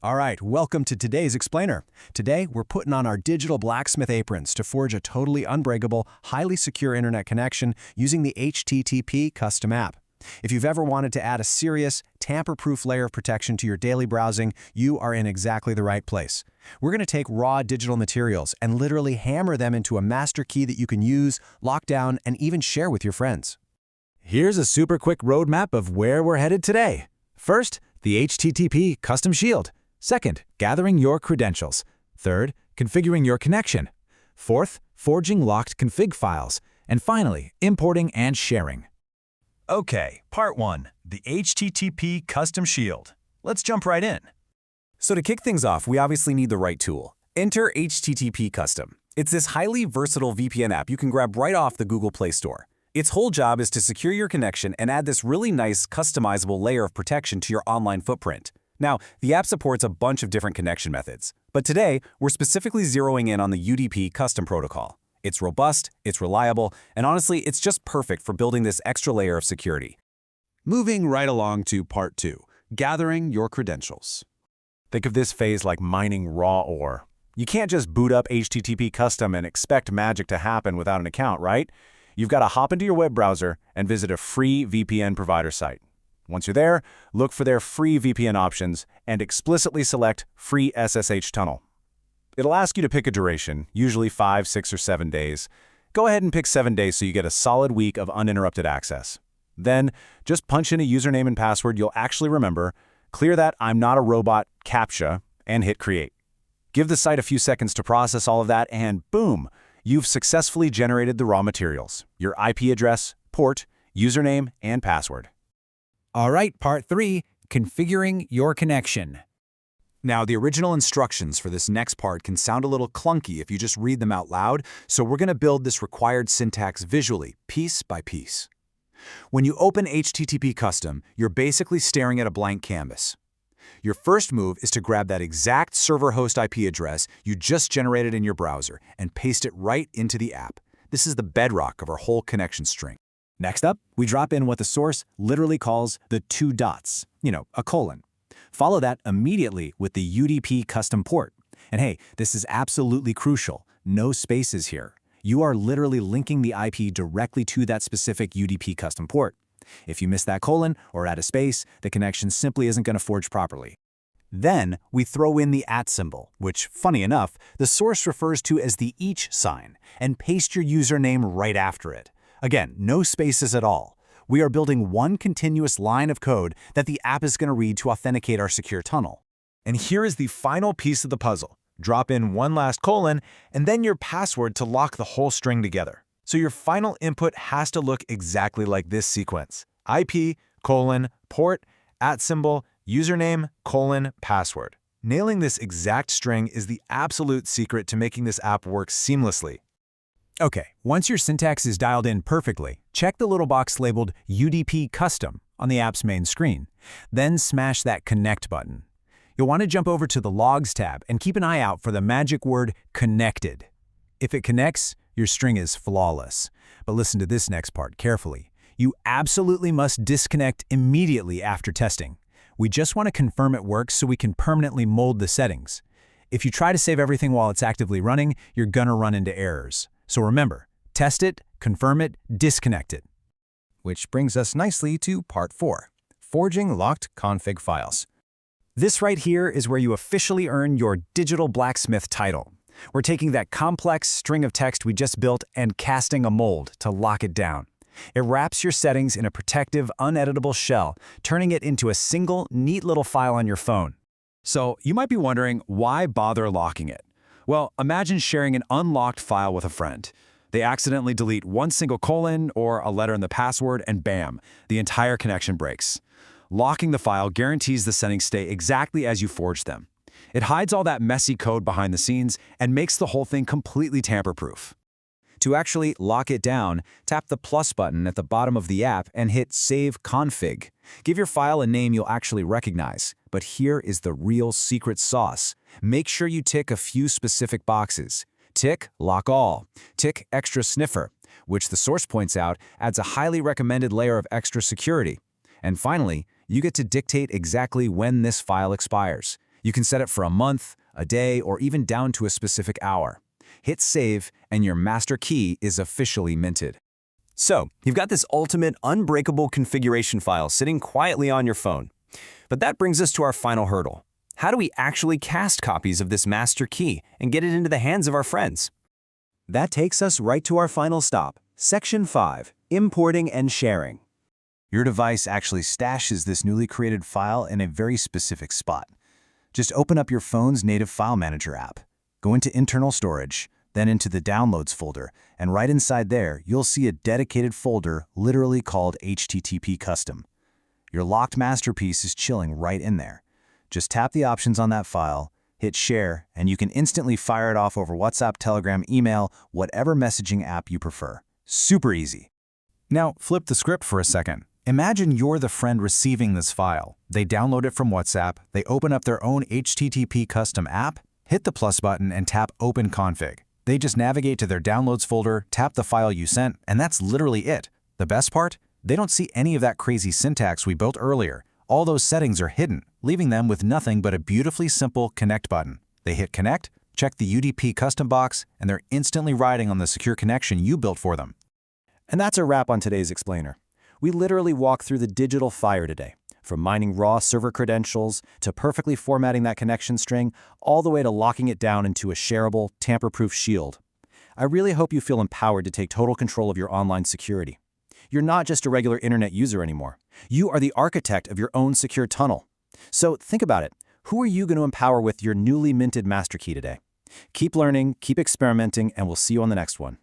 All right, welcome to today's explainer. Today, we're putting on our digital blacksmith aprons to forge a totally unbreakable, highly secure internet connection using the HTTP custom app. If you've ever wanted to add a serious, tamper-proof layer of protection to your daily browsing, you are in exactly the right place. We're going to take raw digital materials and literally hammer them into a master key that you can use, lock down, and even share with your friends. Here's a super quick roadmap of where we're headed today. First, the HTTP custom shield. Second, gathering your credentials. Third, configuring your connection. Fourth, forging locked config files. And finally, importing and sharing. Okay, part 1, the HTTP custom shield. Let's jump right in. So to kick things off, we obviously need the right tool. Enter HTTP Custom. It's this highly versatile VPN app you can grab right off the Google Play Store. Its whole job is to secure your connection and add this really nice, customizable layer of protection to your online footprint. Now, the app supports a bunch of different connection methods, but today, we're specifically zeroing in on the UDP custom protocol. It's robust, it's reliable, and honestly, it's just perfect for building this extra layer of security. Moving right along to part 2, gathering your credentials. Think of this phase like mining raw ore. You can't just boot up HTTP custom and expect magic to happen without an account, right? You've got to hop into your web browser and visit a free VPN provider site. Once you're there, look for their free VPN options and explicitly select Free SSH Tunnel. It'll ask you to pick a duration, usually 5, 6, or 7 days. Go ahead and pick 7 days so you get a solid week of uninterrupted access. Then, just punch in a username and password you'll actually remember, clear that "I'm not a robot" CAPTCHA, and hit Create. Give the site a few seconds to process all of that, and boom! You've successfully generated the raw materials, your IP address, port, username, and password. All right, part 3, configuring your connection. Now, the original instructions for this next part can sound a little clunky if you just read them out loud, so we're going to build this required syntax visually, piece by piece. When you open HTTP Custom, you're basically staring at a blank canvas. Your first move is to grab that exact server host IP address you just generated in your browser and paste it right into the app. This is the bedrock of our whole connection string. Next up, we drop in what the source literally calls the 2 dots, a colon. Follow that immediately with the UDP custom port. And hey, this is absolutely crucial. No spaces here. You are literally linking the IP directly to that specific UDP custom port. If you miss that colon or add a space, the connection simply isn't going to forge properly. Then, we throw in the @ symbol, which, funny enough, the source refers to as the each sign, and paste your username right after it. Again, no spaces at all. We are building one continuous line of code that the app is going to read to authenticate our secure tunnel. And here is the final piece of the puzzle. Drop in one last colon, and then your password to lock the whole string together. So your final input has to look exactly like this sequence: IP, colon, port, @ symbol, username, colon, password. Nailing this exact string is the absolute secret to making this app work seamlessly. Okay, once your syntax is dialed in perfectly, check the little box labeled UDP Custom on the app's main screen. Then smash that Connect button. You'll want to jump over to the Logs tab and keep an eye out for the magic word Connected. If it connects, your string is flawless. But listen to this next part carefully. You absolutely must disconnect immediately after testing. We just want to confirm it works so we can permanently mold the settings. If you try to save everything while it's actively running, you're gonna run into errors. So remember, test it, confirm it, disconnect it. Which brings us nicely to part 4, forging locked config files. This right here is where you officially earn your digital blacksmith title. We're taking that complex string of text we just built and casting a mold to lock it down. It wraps your settings in a protective, uneditable shell, turning it into a single, neat little file on your phone. So you might be wondering, why bother locking it? Well, imagine sharing an unlocked file with a friend. They accidentally delete one single colon or a letter in the password, and bam, the entire connection breaks. Locking the file guarantees the settings stay exactly as you forged them. It hides all that messy code behind the scenes and makes the whole thing completely tamper-proof. To actually lock it down, tap the plus button at the bottom of the app and hit Save Config. Give your file a name you'll actually recognize. But here is the real secret sauce. Make sure you tick a few specific boxes. Tick Lock All. Tick Extra Sniffer, which the source points out adds a highly recommended layer of extra security. And finally, you get to dictate exactly when this file expires. You can set it for a month, a day, or even down to a specific hour. Hit save, and your master key is officially minted. So, you've got this ultimate unbreakable configuration file sitting quietly on your phone. But that brings us to our final hurdle. How do we actually cast copies of this master key and get it into the hands of our friends? That takes us right to our final stop, Section 5, Importing and Sharing. Your device actually stashes this newly created file in a very specific spot. Just open up your phone's native file manager app. Go into internal storage, then into the downloads folder, and right inside there, you'll see a dedicated folder literally called HTTP Custom. Your locked masterpiece is chilling right in there. Just tap the options on that file, hit share, and you can instantly fire it off over WhatsApp, Telegram, email, whatever messaging app you prefer. Super easy. Now, flip the script for a second. Imagine you're the friend receiving this file. They download it from WhatsApp, they open up their own HTTP custom app, hit the plus button, and tap Open Config. They just navigate to their downloads folder, tap the file you sent, and that's literally it. The best part? They don't see any of that crazy syntax we built earlier. All those settings are hidden, leaving them with nothing but a beautifully simple Connect button. They hit Connect, check the UDP custom box, and they're instantly riding on the secure connection you built for them. And that's a wrap on today's explainer. We literally walked through the digital fire today, from mining raw server credentials to perfectly formatting that connection string, all the way to locking it down into a shareable, tamper-proof shield. I really hope you feel empowered to take total control of your online security. You're not just a regular internet user anymore. You are the architect of your own secure tunnel. So think about it. Who are you going to empower with your newly minted master key today? Keep learning, keep experimenting, and we'll see you on the next one.